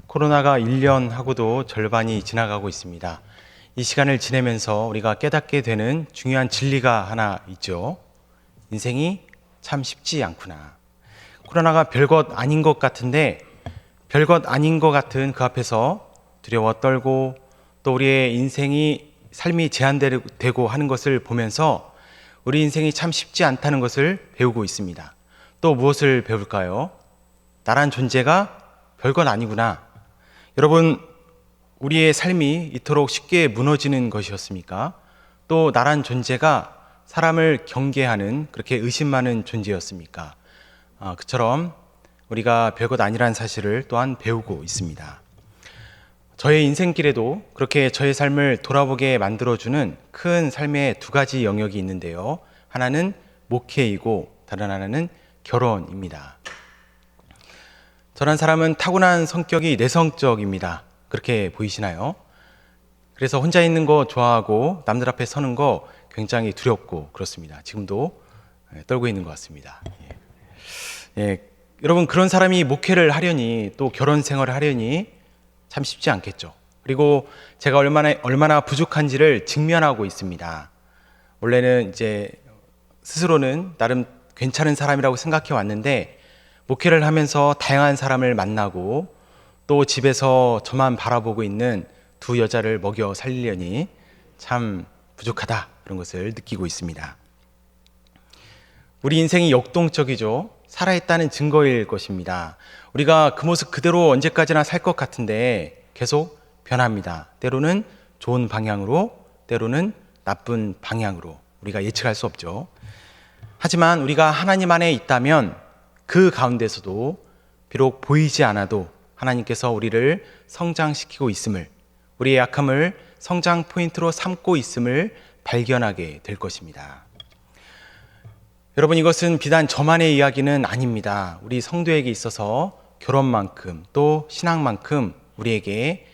코로나가 1년하고도 절반이 지나가고 있습니다. 이 시간을 지내면서 우리가 깨닫게 되는 중요한 진리가 하나 있죠. 인생이 참 쉽지 않구나. 코로나가 별것 아닌 것 같은데 별것 아닌 것 같은 그 앞에서 두려워 떨고 또 우리의 삶이 제한되고 하는 것을 보면서 우리 인생이 참 쉽지 않다는 것을 배우고 있습니다. 또 무엇을 배울까요? 나란 존재가 별것 아니구나. 여러분, 우리의 삶이 이토록 쉽게 무너지는 것이었습니까? 또 나란 존재가 사람을 경계하는 그렇게 의심 많은 존재였습니까? 그처럼 우리가 별것 아니라는 사실을 또한 배우고 있습니다. 저의 인생길에도 그렇게 저의 삶을 돌아보게 만들어주는 큰 삶의 두 가지 영역이 있는데요. 하나는 목회이고 다른 하나는 결혼입니다. 저란 사람은 타고난 성격이 내성적입니다. 그렇게 보이시나요? 그래서 혼자 있는 거 좋아하고 남들 앞에 서는 거 굉장히 두렵고 그렇습니다. 지금도 떨고 있는 것 같습니다. 여러분, 그런 사람이 목회를 하려니 또 결혼 생활을 하려니 참 쉽지 않겠죠. 그리고 제가 얼마나 부족한지를 직면하고 있습니다. 원래는 이제 스스로는 나름 괜찮은 사람이라고 생각해 왔는데 목회를 하면서 다양한 사람을 만나고 또 집에서 저만 바라보고 있는 두 여자를 먹여 살리려니 참 부족하다, 그런 것을 느끼고 있습니다. 우리 인생이 역동적이죠. 살아있다는 증거일 것입니다. 우리가 그 모습 그대로 언제까지나 살 것 같은데 계속 변합니다. 때로는 좋은 방향으로, 때로는 나쁜 방향으로. 우리가 예측할 수 없죠. 하지만 우리가 하나님 안에 있다면 그 가운데서도 비록 보이지 않아도 하나님께서 우리를 성장시키고 있음을, 우리의 약함을 성장 포인트로 삼고 있음을 발견하게 될 것입니다. 여러분, 이것은 비단 저만의 이야기는 아닙니다. 우리 성도에게 있어서 결혼만큼 또 신앙만큼 우리에게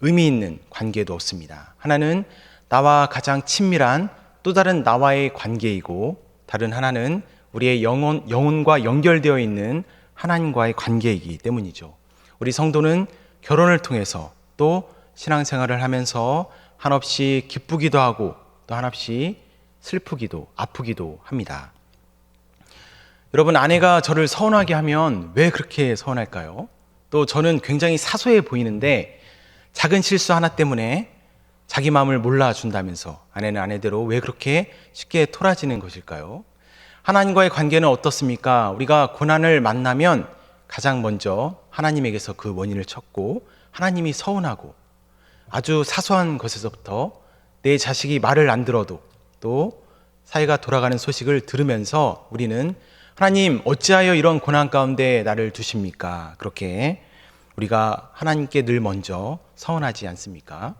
의미 있는 관계도 없습니다. 하나는 나와 가장 친밀한 또 다른 나와의 관계이고, 다른 하나는 우리의 영혼과 연결되어 있는 하나님과의 관계이기 때문이죠. 우리 성도는 결혼을 통해서 또 신앙생활을 하면서 한없이 기쁘기도 하고 또 한없이 슬프기도 아프기도 합니다. 여러분, 아내가 저를 서운하게 하면 왜 그렇게 서운할까요? 또 저는 굉장히 사소해 보이는데 작은 실수 하나 때문에 자기 마음을 몰라준다면서 아내는 아내대로 왜 그렇게 쉽게 토라지는 것일까요? 하나님과의 관계는 어떻습니까? 우리가 고난을 만나면 가장 먼저 하나님에게서 그 원인을 찾고 하나님이 서운하고 아주 사소한 것에서부터 내 자식이 말을 안 들어도 또 사회가 돌아가는 소식을 들으면서 우리는 하나님, 어찌하여 이런 고난 가운데 나를 두십니까? 그렇게 우리가 하나님께 늘 먼저 서운하지 않습니까?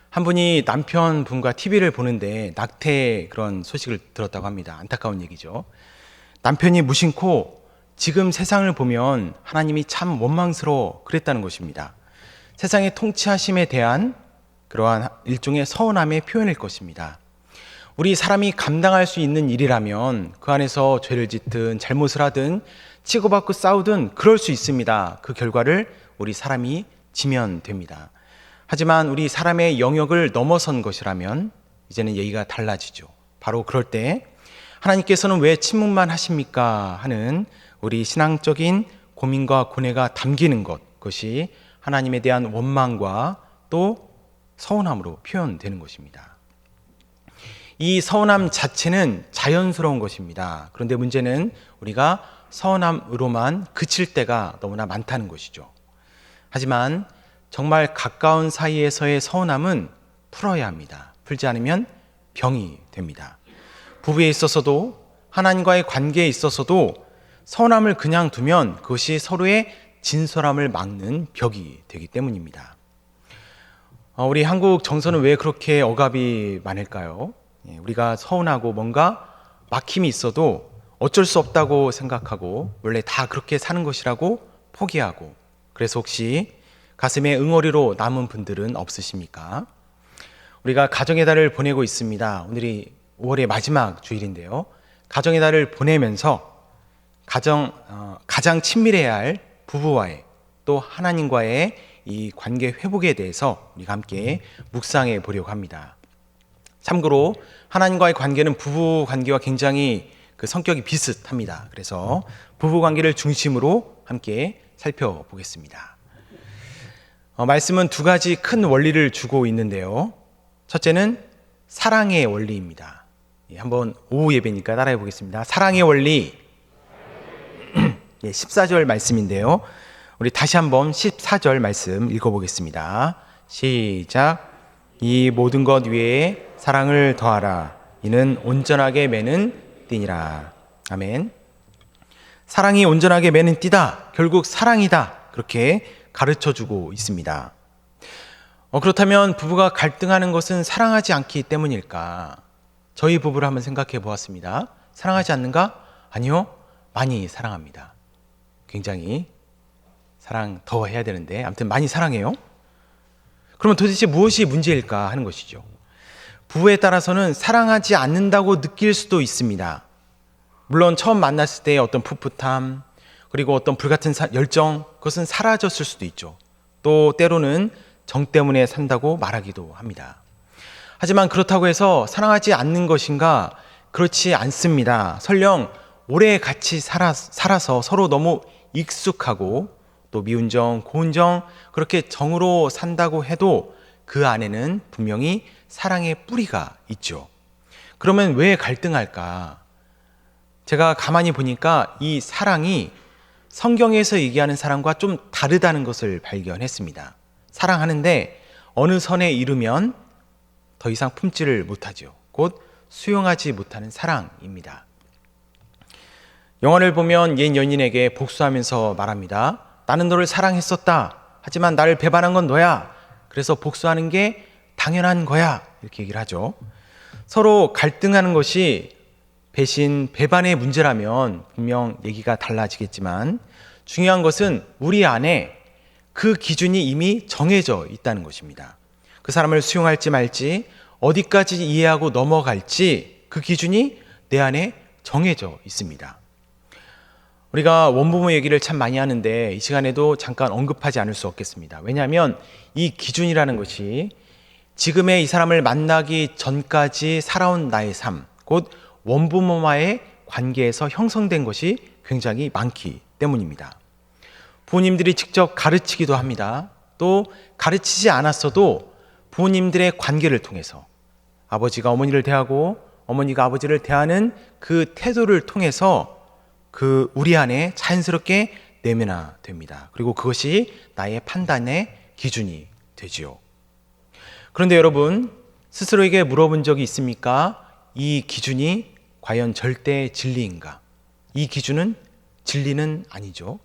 한 분이 남편분과 TV를 보는데 낙태 그런 소식을 들었다고 합니다. 안타까운 얘기죠. 남편이 무심코 지금 세상을 보면 하나님이 참 원망스러워 그랬다는 것입니다. 세상의 통치하심에 대한 그러한 일종의 서운함의 표현일 것입니다. 우리 사람이 감당할 수 있는 일이라면 그 안에서 죄를 짓든 잘못을 하든 치고받고 싸우든 그럴 수 있습니다. 그 결과를 우리 사람이 지면 됩니다. 하지만 우리 사람의 영역을 넘어선 것이라면 이제는 얘기가 달라지죠. 바로 그럴 때 하나님께서는 왜 침묵만 하십니까? 하는 우리 신앙적인 고민과 고뇌가 담기는 그것이 하나님에 대한 원망과 또 서운함으로 표현되는 것입니다. 이 서운함 자체는 자연스러운 것입니다. 그런데 문제는 우리가 서운함으로만 그칠 때가 너무나 많다는 것이죠. 하지만 정말 가까운 사이에서의 서운함은 풀어야 합니다. 풀지 않으면 병이 됩니다. 부부에 있어서도 하나님과의 관계에 있어서도 서운함을 그냥 두면 그것이 서로의 진솔함을 막는 벽이 되기 때문입니다. 우리 한국 정서는 왜 그렇게 억압이 많을까요? 우리가 서운하고 뭔가 막힘이 있어도 어쩔 수 없다고 생각하고 원래 다 그렇게 사는 것이라고 포기하고, 그래서 혹시 가슴에 응어리로 남은 분들은 없으십니까? 우리가 가정의 달을 보내고 있습니다. 오늘이 5월의 마지막 주일인데요. 가정의 달을 보내면서 가장 친밀해야 할 부부와의 또 하나님과의 이 관계 회복에 대해서 우리가 함께 묵상해 보려고 합니다. 참고로 하나님과의 관계는 부부 관계와 굉장히 그 성격이 비슷합니다. 그래서 부부 관계를 중심으로 함께 살펴보겠습니다. 말씀은 두 가지 큰 원리를 주고 있는데요. 첫째는 사랑의 원리입니다. 한번 오후 예배니까 따라해 보겠습니다. 사랑의 원리. 14절 말씀인데요. 우리 다시 한번 14절 말씀 읽어보겠습니다. 시작. 이 모든 것 위에 사랑을 더하라. 이는 온전하게 매는 띠니라. 아멘. 사랑이 온전하게 매는 띠다. 결국 사랑이다. 그렇게 가르쳐주고 있습니다. 그렇다면 부부가 갈등하는 것은 사랑하지 않기 때문일까? 저희 부부를 한번 생각해 보았습니다. 사랑하지 않는가? 아니요. 많이 사랑합니다. 굉장히 사랑 더 해야 되는데 아무튼 많이 사랑해요. 그러면 도대체 무엇이 문제일까 하는 것이죠. 부부에 따라서는 사랑하지 않는다고 느낄 수도 있습니다. 물론 처음 만났을 때의 어떤 풋풋함 그리고 어떤 불같은 열정 그것은 사라졌을 수도 있죠. 또 때로는 정 때문에 산다고 말하기도 합니다. 하지만 그렇다고 해서 사랑하지 않는 것인가? 그렇지 않습니다. 설령 오래 같이 살아서 서로 너무 익숙하고 또 미운 정, 고운 정 그렇게 정으로 산다고 해도 그 안에는 분명히 사랑의 뿌리가 있죠. 그러면 왜 갈등할까? 제가 가만히 보니까 이 사랑이 성경에서 얘기하는 사랑과 좀 다르다는 것을 발견했습니다. 사랑하는데 어느 선에 이르면 더 이상 품지를 못하죠. 곧 수용하지 못하는 사랑입니다. 영화를 보면 옛 연인에게 복수하면서 말합니다. 나는 너를 사랑했었다. 하지만 나를 배반한 건 너야. 그래서 복수하는 게 당연한 거야. 이렇게 얘기를 하죠. 서로 갈등하는 것이 배신, 배반의 문제라면 분명 얘기가 달라지겠지만 중요한 것은 우리 안에 그 기준이 이미 정해져 있다는 것입니다. 그 사람을 수용할지 말지 어디까지 이해하고 넘어갈지 그 기준이 내 안에 정해져 있습니다. 우리가 원부모 얘기를 참 많이 하는데 이 시간에도 잠깐 언급하지 않을 수 없겠습니다. 왜냐하면 이 기준이라는 것이 지금의 이 사람을 만나기 전까지 살아온 나의 삶, 곧 원부모와의 관계에서 형성된 것이 굉장히 많기 때문입니다. 부모님들이 직접 가르치기도 합니다. 또 가르치지 않았어도 부모님들의 관계를 통해서 아버지가 어머니를 대하고 어머니가 아버지를 대하는 그 태도를 통해서 그 우리 안에 자연스럽게 내면화됩니다. 그리고 그것이 나의 판단의 기준이 되지요. 그런데 여러분 스스로에게 물어본 적이 있습니까? 이 기준이 과연 절대 진리인가? 이 기준은 진리는 아니죠.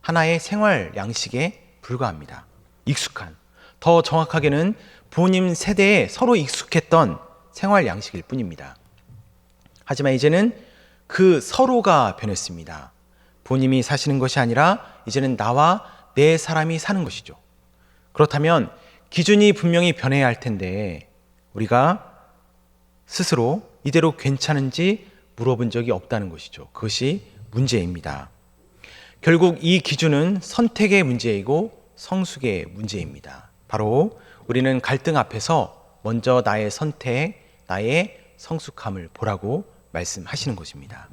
하나의 생활 양식에 불과합니다. 익숙한, 더 정확하게는 부모님 세대에 서로 익숙했던 생활 양식일 뿐입니다. 하지만 이제는 그 서로가 변했습니다. 부모님이 사시는 것이 아니라 이제는 나와 내 사람이 사는 것이죠. 그렇다면 기준이 분명히 변해야 할 텐데 우리가 스스로 이대로 괜찮은지 물어본 적이 없다는 것이죠. 그것이 문제입니다. 결국 이 기준은 선택의 문제이고 성숙의 문제입니다. 바로 우리는 갈등 앞에서 먼저 나의 선택, 나의 성숙함을 보라고 말씀하시는 것입니다.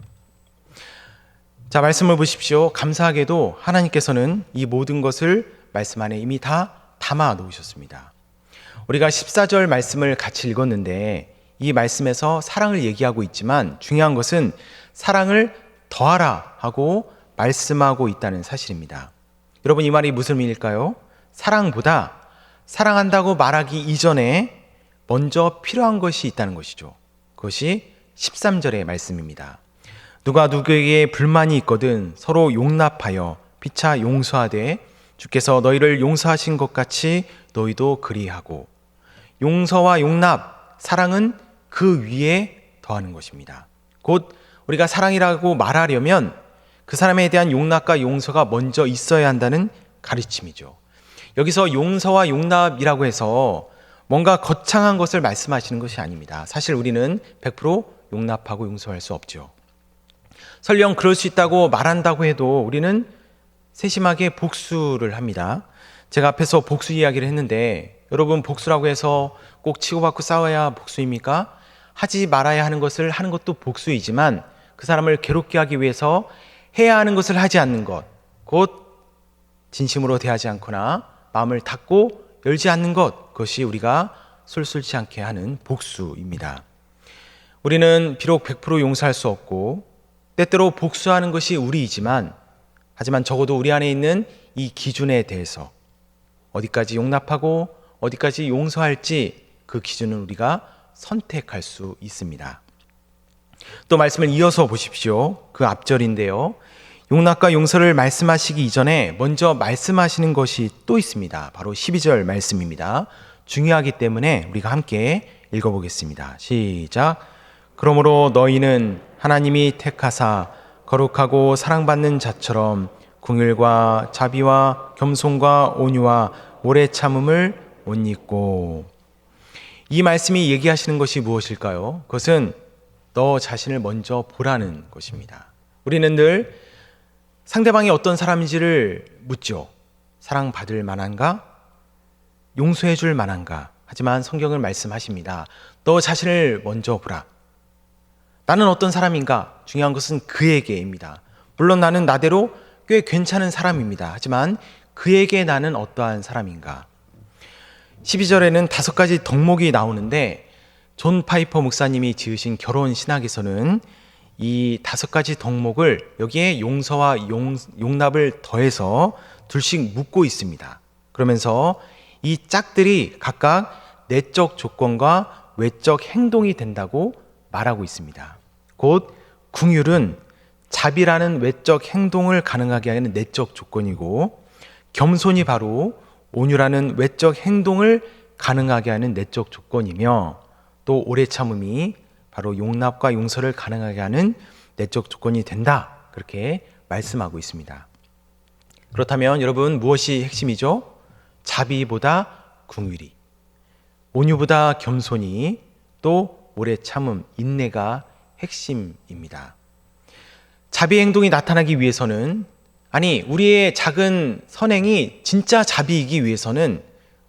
자, 말씀을 보십시오. 감사하게도 하나님께서는 이 모든 것을 말씀 안에 이미 다 담아 놓으셨습니다. 우리가 14절 말씀을 같이 읽었는데 이 말씀에서 사랑을 얘기하고 있지만 중요한 것은 사랑을 더하라 하고 말씀하고 있다는 사실입니다. 여러분 이 말이 무슨 의미일까요? 사랑보다 사랑한다고 말하기 이전에 먼저 필요한 것이 있다는 것이죠. 그것이 13절의 말씀입니다. 누가 누구에게 불만이 있거든 서로 용납하여 피차 용서하되 주께서 너희를 용서하신 것 같이 너희도 그리하고. 용서와 용납, 사랑은 그 위에 더하는 것입니다. 곧 우리가 사랑이라고 말하려면 그 사람에 대한 용납과 용서가 먼저 있어야 한다는 가르침이죠. 여기서 용서와 용납이라고 해서 뭔가 거창한 것을 말씀하시는 것이 아닙니다. 사실 우리는 100% 용납하고 용서할 수 없죠. 설령 그럴 수 있다고 말한다고 해도 우리는 세심하게 복수를 합니다. 제가 앞에서 복수 이야기를 했는데 여러분, 복수라고 해서 꼭 치고받고 싸워야 복수입니까? 하지 말아야 하는 것을 하는 것도 복수이지만 그 사람을 괴롭게 하기 위해서 해야 하는 것을 하지 않는 것, 곧 진심으로 대하지 않거나 마음을 닫고 열지 않는 것, 그것이 우리가 술술치 않게 하는 복수입니다. 우리는 비록 100% 용서할 수 없고 때때로 복수하는 것이 우리이지만, 하지만 적어도 우리 안에 있는 이 기준에 대해서 어디까지 용납하고 어디까지 용서할지 그 기준은 우리가 선택할 수 있습니다. 또 말씀을 이어서 보십시오. 그 앞절인데요. 용납과 용서를 말씀하시기 이전에 먼저 말씀하시는 것이 또 있습니다. 바로 12절 말씀입니다. 중요하기 때문에 우리가 함께 읽어보겠습니다. 시작. 그러므로 너희는 하나님이 택하사 거룩하고 사랑받는 자처럼 긍휼과 자비와 겸손과 온유와 오래 참음을 못 잊고. 이 말씀이 얘기하시는 것이 무엇일까요? 그것은 너 자신을 먼저 보라는 것입니다. 우리는 늘 상대방이 어떤 사람인지를 묻죠. 사랑받을 만한가? 용서해 줄 만한가? 하지만 성경은 말씀하십니다. 너 자신을 먼저 보라. 나는 어떤 사람인가? 중요한 것은 그에게입니다. 물론 나는 나대로 꽤 괜찮은 사람입니다. 하지만 그에게 나는 어떠한 사람인가? 12절에는 5가지 덕목이 나오는데 존 파이퍼 목사님이 지으신 결혼 신학에서는 이 5가지 덕목을 여기에 용서와 용납을 더해서 둘씩 묶고 있습니다. 그러면서 이 짝들이 각각 내적 조건과 외적 행동이 된다고 말하고 있습니다. 곧 긍휼은 자비라는 외적 행동을 가능하게 하는 내적 조건이고, 겸손이 바로 온유라는 외적 행동을 가능하게 하는 내적 조건이며, 또 오래 참음이 바로 용납과 용서를 가능하게 하는 내적 조건이 된다. 그렇게 말씀하고 있습니다. 그렇다면 여러분, 무엇이 핵심이죠? 자비보다 긍휼이, 온유보다 겸손이, 또 오래 참음, 인내가 핵심입니다. 자비 행동이 나타나기 위해서는, 아니 우리의 작은 선행이 진짜 자비이기 위해서는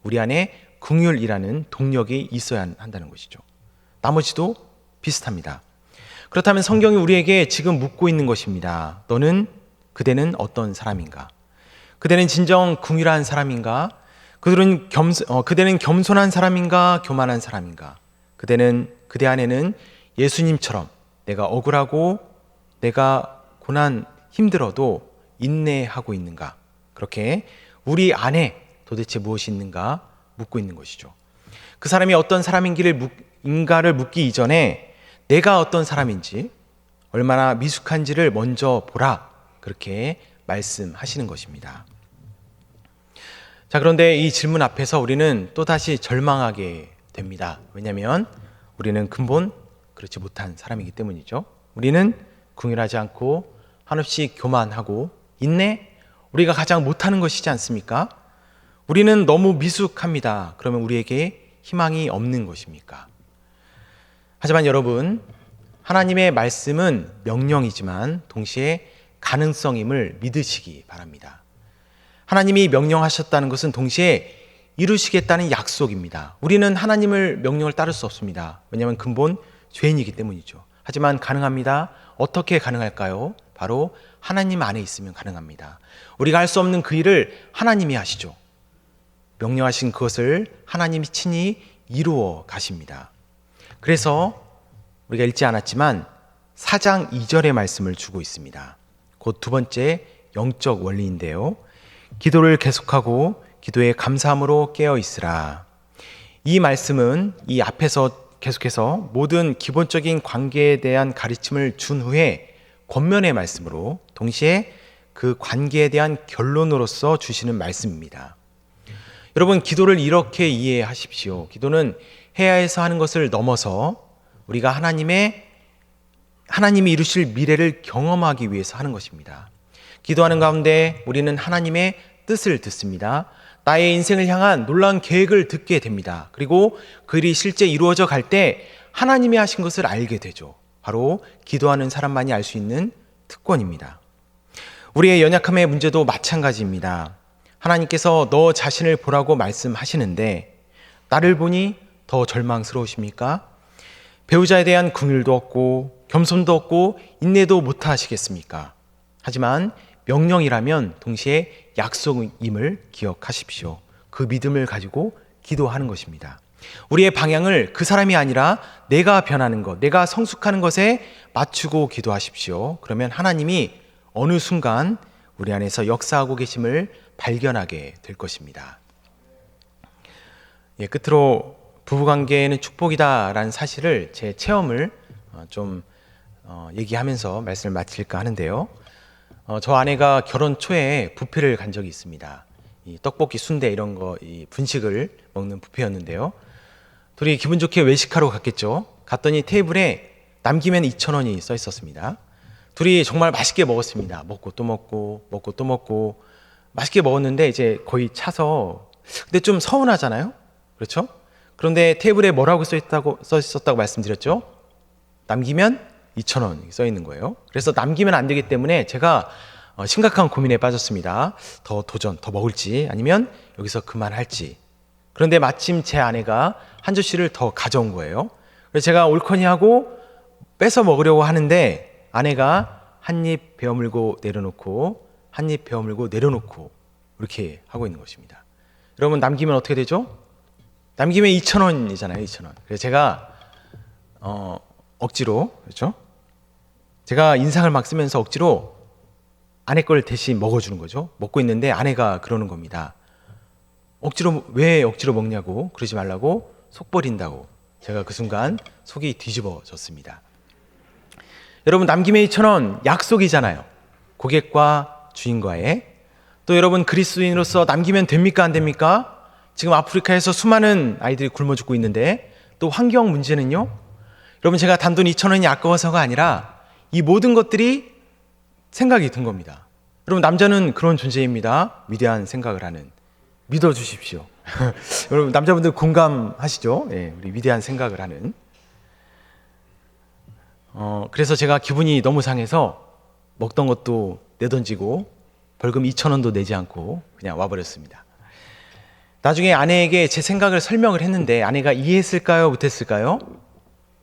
우리 안에 긍휼이라는 동력이 있어야 한다는 것이죠. 나머지도 비슷합니다. 그렇다면 성경이 우리에게 지금 묻고 있는 것입니다. 그대는 어떤 사람인가? 그대는 진정 긍휼한 사람인가? 그대는 겸손한 사람인가? 교만한 사람인가? 그대 안에는 예수님처럼 내가 억울하고 내가 고난 힘들어도 인내하고 있는가? 그렇게 우리 안에 도대체 무엇이 있는가 묻고 있는 것이죠. 그 사람이 어떤 사람인가를 묻기 이전에 내가 어떤 사람인지, 얼마나 미숙한지를 먼저 보라. 그렇게 말씀하시는 것입니다. 자, 그런데 이 질문 앞에서 우리는 또다시 절망하게 됩니다. 왜냐하면 우리는 근본 그렇지 못한 사람이기 때문이죠. 우리는 긍휼하지 않고 한없이 교만하고 인내, 우리가 가장 못하는 것이지 않습니까? 우리는 너무 미숙합니다. 그러면 우리에게 희망이 없는 것입니까? 하지만 여러분, 하나님의 말씀은 명령이지만 동시에 가능성임을 믿으시기 바랍니다. 하나님이 명령하셨다는 것은 동시에 이루시겠다는 약속입니다. 우리는 하나님을 명령을 따를 수 없습니다. 왜냐하면 근본 죄인이기 때문이죠. 하지만 가능합니다. 어떻게 가능할까요? 바로 하나님 안에 있으면 가능합니다. 우리가 할 수 없는 그 일을 하나님이 하시죠. 명령하신 그것을 하나님이 친히 이루어 가십니다. 그래서 우리가 읽지 않았지만 4장 2절의 말씀을 주고 있습니다. 곧 두 번째 영적 원리인데요. 기도를 계속하고 기도에 감사함으로 깨어 있으라. 이 말씀은 이 앞에서 계속해서 모든 기본적인 관계에 대한 가르침을 준 후에 권면의 말씀으로 동시에 그 관계에 대한 결론으로서 주시는 말씀입니다. 여러분, 기도를 이렇게 이해하십시오. 기도는 해야 해서 하는 것을 넘어서 우리가 하나님이 이루실 미래를 경험하기 위해서 하는 것입니다. 기도하는 가운데 우리는 하나님의 뜻을 듣습니다. 나의 인생을 향한 놀라운 계획을 듣게 됩니다. 그리고 그 일이 실제 이루어져 갈 때 하나님이 하신 것을 알게 되죠. 바로 기도하는 사람만이 알 수 있는 특권입니다. 우리의 연약함의 문제도 마찬가지입니다. 하나님께서 너 자신을 보라고 말씀하시는데 나를 보니 더 절망스러우십니까? 배우자에 대한 긍휼도 없고 겸손도 없고 인내도 못하시겠습니까? 하지만 명령이라면 동시에 약속임을 기억하십시오. 그 믿음을 가지고 기도하는 것입니다. 우리의 방향을 그 사람이 아니라 내가 변하는 것, 내가 성숙하는 것에 맞추고 기도하십시오. 그러면 하나님이 어느 순간 우리 안에서 역사하고 계심을 발견하게 될 것입니다. 끝으로 부부관계는 축복이다라는 사실을 제 체험을 좀 얘기하면서 말씀을 마칠까 하는데요. 저 아내가 결혼 초에 뷔페를 간 적이 있습니다. 이 떡볶이, 순대 이런 거, 이 분식을 먹는 뷔페였는데요. 둘이 기분 좋게 외식하러 갔겠죠. 갔더니 테이블에 남기면 2,000원이 써 있었습니다. 둘이 정말 맛있게 먹었습니다. 먹고 또 먹고, 먹고 또 먹고, 맛있게 먹었는데 이제 거의 차서, 근데 좀 서운하잖아요? 그렇죠? 그런데 테이블에 뭐라고 써 있었다고 말씀드렸죠? 남기면 2,000원 써 있는 거예요. 그래서 남기면 안 되기 때문에 제가 심각한 고민에 빠졌습니다. 더 도전, 더 먹을지 아니면 여기서 그만할지. 그런데 마침 제 아내가 한 접시를 더 가져온 거예요. 그래서 제가 옳거니 하고 뺏어 먹으려고 하는데 아내가 한 입 베어물고 내려놓고 한 입 베어물고 내려놓고 이렇게 하고 있는 것입니다. 여러분 남기면 어떻게 되죠? 남기면 2,000원이잖아요. 2,000원. 그래서 제가 억지로, 그렇죠? 제가 인상을 막 쓰면서 억지로 아내 걸 대신 먹어주는 거죠. 먹고 있는데 아내가 그러는 겁니다. 왜 억지로 먹냐고, 그러지 말라고, 속 버린다고. 제가 그 순간 속이 뒤집어졌습니다. 여러분 남김의 2,000원 약속이잖아요. 고객과 주인과의. 또 여러분 그리스도인으로서 남기면 됩니까 안 됩니까? 지금 아프리카에서 수많은 아이들이 굶어 죽고 있는데 또 환경 문제는요. 여러분 제가 단돈 2,000원이 아까워서가 아니라 이 모든 것들이 생각이 든 겁니다. 여러분 남자는 그런 존재입니다. 위대한 생각을 하는. 믿어주십시오. 여러분 남자분들 공감하시죠? 네, 우리 위대한 생각을 하는. 그래서 제가 기분이 너무 상해서 먹던 것도 내던지고 벌금 2,000원도 내지 않고 그냥 와버렸습니다. 나중에 아내에게 제 생각을 설명을 했는데 아내가 이해했을까요? 못했을까요?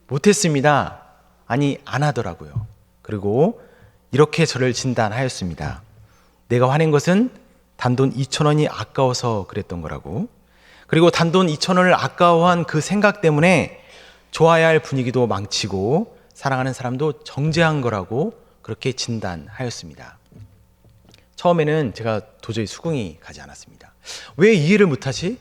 못했습니다. 아니 안 하더라고요. 그리고 이렇게 저를 진단하였습니다. 내가 화낸 것은 단돈 2,000원이 아까워서 그랬던 거라고. 그리고 단돈 2,000원을 아까워한 그 생각 때문에 좋아야 할 분위기도 망치고 사랑하는 사람도 정죄한 거라고 그렇게 진단하였습니다. 처음에는 제가 도저히 수긍이 가지 않았습니다. 왜 이해를 못하지?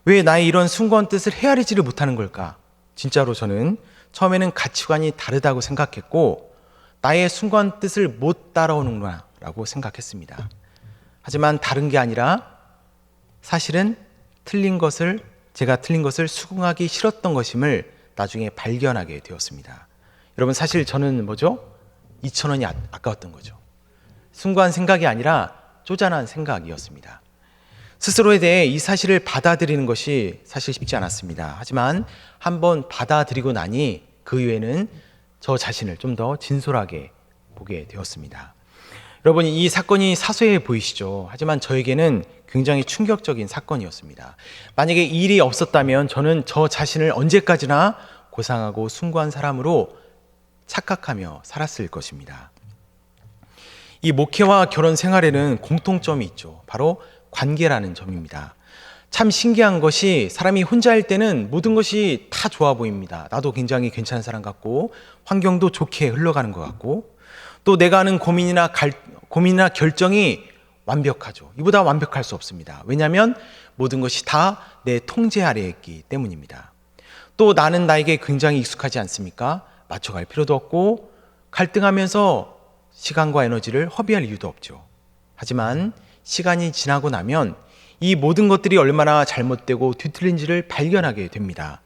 왜 나의 이런 숭고한 뜻을 헤아리지를 못하는 걸까? 진짜로 저는 처음에는 가치관이 다르다고 생각했고 나의 숭고한 뜻을 못 따라오는구나 라고 생각했습니다. 하지만 다른 게 아니라 사실은 제가 틀린 것을 수긍하기 싫었던 것임을 나중에 발견하게 되었습니다. 여러분 사실 저는 2,000원이 아까웠던 거죠. 숭고한 생각이 아니라 쪼잔한 생각이었습니다. 스스로에 대해 이 사실을 받아들이는 것이 사실 쉽지 않았습니다. 하지만 한번 받아들이고 나니 그 이후에는 저 자신을 좀 더 진솔하게 보게 되었습니다. 여러분 이 사건이 사소해 보이시죠? 하지만 저에게는 굉장히 충격적인 사건이었습니다. 만약에 이 일이 없었다면 저는 저 자신을 언제까지나 고상하고 숭고한 사람으로 착각하며 살았을 것입니다. 이 목회와 결혼 생활에는 공통점이 있죠. 바로 관계라는 점입니다. 참 신기한 것이 사람이 혼자일 때는 모든 것이 다 좋아 보입니다. 나도 굉장히 괜찮은 사람 같고 환경도 좋게 흘러가는 것 같고 또 내가 하는 고민이나 결정이 완벽하죠. 이보다 완벽할 수 없습니다. 왜냐하면 모든 것이 다 내 통제 아래에 있기 때문입니다. 또 나는 나에게 굉장히 익숙하지 않습니까? 맞춰갈 필요도 없고 갈등하면서 시간과 에너지를 허비할 이유도 없죠. 하지만 시간이 지나고 나면 이 모든 것들이 얼마나 잘못되고 뒤틀린지를 발견하게 됩니다.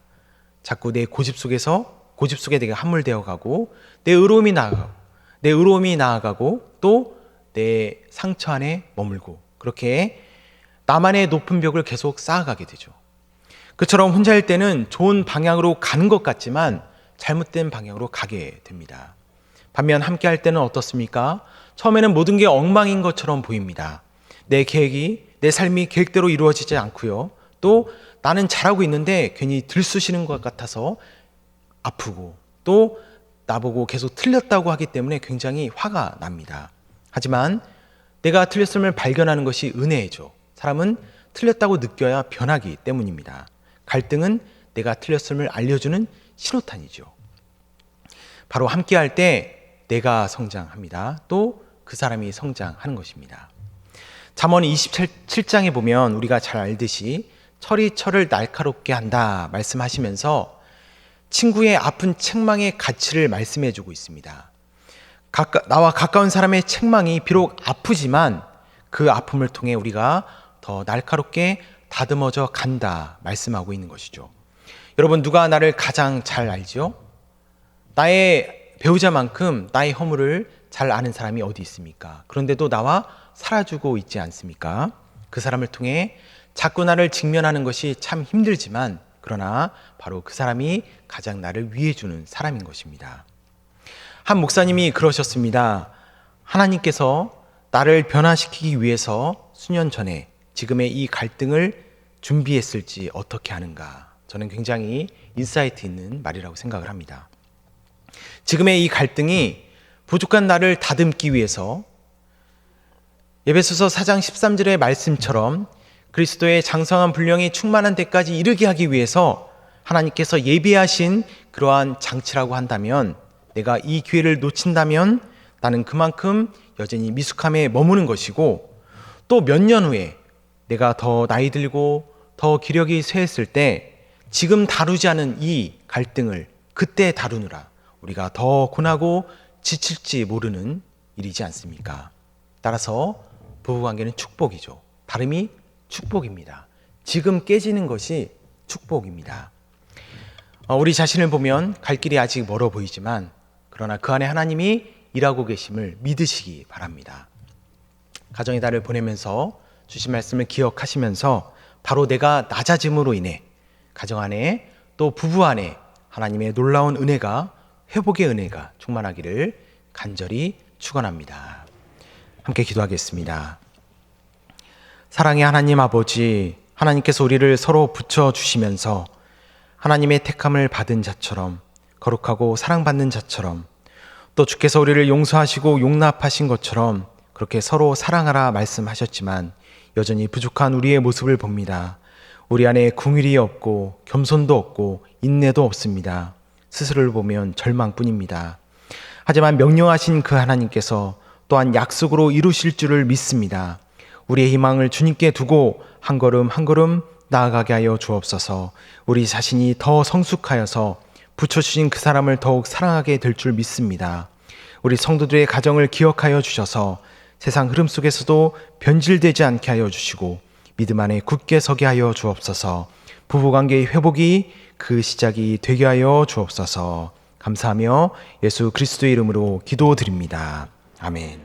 자꾸 내 고집 속에 내가 함몰되어 가고 내 의로움이 나아가고 또 내 상처 안에 머물고 그렇게 나만의 높은 벽을 계속 쌓아가게 되죠. 그처럼 혼자일 때는 좋은 방향으로 가는 것 같지만 잘못된 방향으로 가게 됩니다. 반면 함께 할 때는 어떻습니까? 처음에는 모든 게 엉망인 것처럼 보입니다. 내 계획이, 내 삶이 계획대로 이루어지지 않고요. 또 나는 잘하고 있는데 괜히 들쑤시는 것 같아서 아프고, 또 나보고 계속 틀렸다고 하기 때문에 굉장히 화가 납니다. 하지만 내가 틀렸음을 발견하는 것이 은혜죠. 사람은 틀렸다고 느껴야 변하기 때문입니다. 갈등은 내가 틀렸음을 알려주는 신호탄이죠. 바로 함께할 때 내가 성장합니다. 또 그 사람이 성장하는 것입니다. 잠언 27장에 보면 우리가 잘 알듯이 철이 철을 날카롭게 한다 말씀하시면서 친구의 아픈 책망의 가치를 말씀해 주고 있습니다. 나와 가까운 사람의 책망이 비록 아프지만 그 아픔을 통해 우리가 더 날카롭게 다듬어져 간다 말씀하고 있는 것이죠. 여러분, 누가 나를 가장 잘 알죠? 나의 배우자만큼 나의 허물을 잘 아는 사람이 어디 있습니까? 그런데도 나와 살아주고 있지 않습니까? 그 사람을 통해 자꾸 나를 직면하는 것이 참 힘들지만 그러나 바로 그 사람이 가장 나를 위해주는 사람인 것입니다. 한 목사님이 그러셨습니다. 하나님께서 나를 변화시키기 위해서 수년 전에 지금의 이 갈등을 준비했을지 어떻게 하는가. 저는 굉장히 인사이트 있는 말이라고 생각을 합니다. 지금의 이 갈등이 부족한 나를 다듬기 위해서 에베소서 4장 13절의 말씀처럼 그리스도의 장성한 분량이 충만한 데까지 이르게 하기 위해서 하나님께서 예비하신 그러한 장치라고 한다면, 내가 이 기회를 놓친다면 나는 그만큼 여전히 미숙함에 머무는 것이고, 또 몇 년 후에 내가 더 나이 들고 더 기력이 쇠했을 때 지금 다루지 않은 이 갈등을 그때 다루느라 우리가 더 고나고 지칠지 모르는 일이지 않습니까? 따라서 부부관계는 축복이죠. 다름이 축복입니다. 지금 깨지는 것이 축복입니다. 우리 자신을 보면 갈 길이 아직 멀어 보이지만 그러나 그 안에 하나님이 일하고 계심을 믿으시기 바랍니다. 가정의 달을 보내면서 주신 말씀을 기억하시면서 바로 내가 낮아짐으로 인해 가정 안에 또 부부 안에 하나님의 놀라운 은혜가, 회복의 은혜가 충만하기를 간절히 축원합니다. 함께 기도하겠습니다. 사랑의 하나님 아버지, 하나님께서 우리를 서로 붙여주시면서 하나님의 택함을 받은 자처럼, 거룩하고 사랑받는 자처럼, 또 주께서 우리를 용서하시고 용납하신 것처럼 그렇게 서로 사랑하라 말씀하셨지만 여전히 부족한 우리의 모습을 봅니다. 우리 안에 긍휼이 없고 겸손도 없고 인내도 없습니다. 스스로를 보면 절망뿐입니다. 하지만 명령하신 그 하나님께서 또한 약속으로 이루실 줄을 믿습니다. 우리의 희망을 주님께 두고 한 걸음 한 걸음 나아가게 하여 주옵소서. 우리 자신이 더 성숙하여서 붙여주신 그 사람을 더욱 사랑하게 될 줄 믿습니다. 우리 성도들의 가정을 기억하여 주셔서 세상 흐름 속에서도 변질되지 않게 하여 주시고 믿음 안에 굳게 서게 하여 주옵소서. 부부관계의 회복이 그 시작이 되게 하여 주옵소서. 감사하며 예수 그리스도의 이름으로 기도드립니다. 아멘.